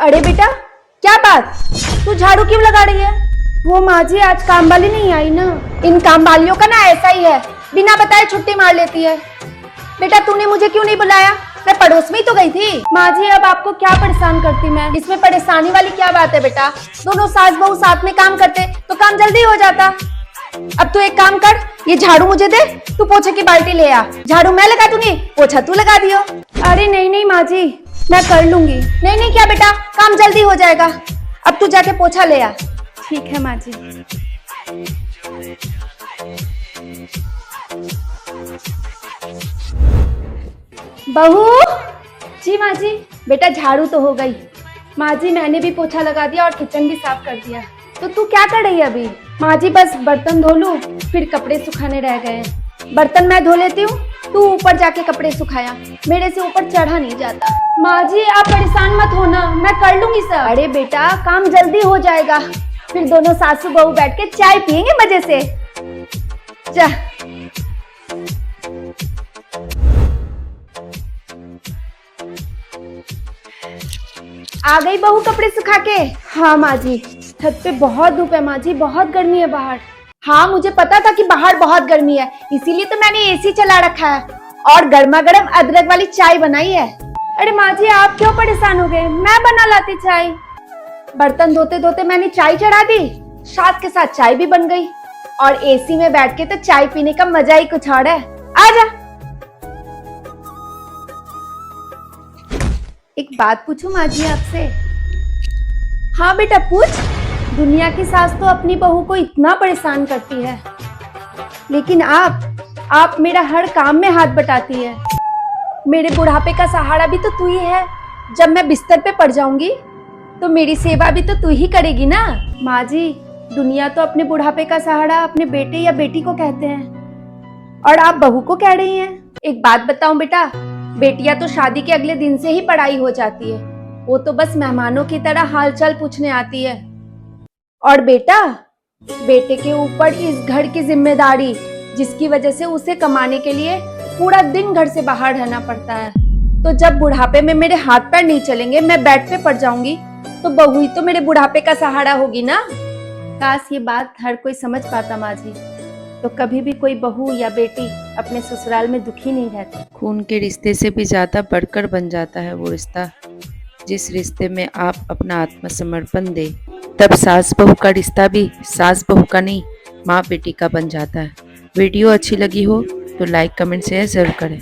अरे बेटा, क्या बात, तू झाड़ू क्यों लगा रही है? वो माँ जी आज काम वाली नहीं आई ना। इन काम वालियों का ना ऐसा ही है, बिना बताए छुट्टी मार लेती है। बेटा तूने मुझे क्यों नहीं बुलाया? मैं पड़ोस में ही तो गई थी। माँ जी अब आपको क्या परेशान करती मैं, इसमें परेशानी वाली क्या बात है बेटा? दोनों सास बहू साथ में काम करते तो काम जल्दी हो जाता। अब तू एक काम कर, ये झाड़ू मुझे दे, तू पोछे की बाल्टी ले आ। झाड़ू मैं लगा दूंगी, पोछा तू लगा दियो। अरे नहीं नहीं माँ जी, मैं कर लूंगी। नहीं नहीं क्या बेटा, काम जल्दी हो जाएगा। अब तू जाके पोछा ले आ। ठीक है माँ जी। बहू जी। माँ जी बेटा झाड़ू तो हो गई। माँ जी मैंने भी पोछा लगा दिया और किचन भी साफ कर दिया। तो तू क्या कर रही है अभी? माँ जी बस बर्तन धो लूं, फिर कपड़े सुखाने रह गए। बर्तन मैं धो लेती हूँ, तू ऊपर जाके कपड़े सुखाया, मेरे से ऊपर चढ़ा नहीं जाता। माँ जी आप परेशान मत होना, मैं कर लूंगी सब। अरे बेटा काम जल्दी हो जाएगा, फिर दोनों सासू बहू बैठ के चाय पियेंगे मजे से। जा आ गई बहू कपड़े सुखा के? हाँ माँ जी, छत पे बहुत धूप है माँ जी, बहुत गर्मी है बाहर। हाँ मुझे पता था कि बाहर बहुत गर्मी है, इसीलिए तो मैंने एसी चला रखा है और गर्मा गर्म अदरक वाली चाय बनाई है। अरे माँ जी आप क्यों परेशान हो गए, मैं बना लाती चाय। बर्तन धोते धोते मैंने चाय चढ़ा दी, साथ के साथ चाय भी बन गई। और एसी में बैठ के तो चाय पीने का मजा ही कुछ और है। आजा। एक बात पूछूं माँ जी आपसे? हाँ बेटा पूछ। दुनिया की सास तो अपनी बहू को इतना परेशान करती है, लेकिन आप मेरा हर काम में हाथ बटाती है। मेरे बुढ़ापे का सहारा भी तो तू ही है। जब मैं बिस्तर पे पड़ जाऊंगी तो मेरी सेवा भी तो तू ही करेगी ना। माँ जी दुनिया तो अपने बुढ़ापे का सहारा अपने बेटे या बेटी को कहते हैं, और आप बहू को कह रही हैं। एक बात बताऊं बेटा, बेटियां तो शादी के अगले दिन से ही पढ़ाई हो जाती है, वो तो बस मेहमानों की तरह हालचाल पूछने आती है। और बेटे के ऊपर इस घर की जिम्मेदारी, जिसकी वजह से उसे कमाने के लिए पूरा दिन घर से बाहर रहना पड़ता है। तो जब बुढ़ापे में मेरे हाथ पैर नहीं चलेंगे, मैं बेड पे पड़ जाऊंगी, तो बहू ही तो मेरे बुढ़ापे का सहारा होगी ना। काश ये बात हर कोई समझ पाता माँ जी, तो कभी भी कोई बहू या बेटी अपने ससुराल में दुखी नहीं रहती। खून के रिश्ते से भी ज़्यादा बढ़कर बन जाता है वो रिश्ता, जिस रिश्ते में आप अपना आत्मसमर्पण दे। तब सास बहू का रिश्ता भी सास बहू का नहीं, माँ बेटी का बन जाता है। वीडियो अच्छी लगी हो तो लाइक कमेंट शेयर जरूर करें।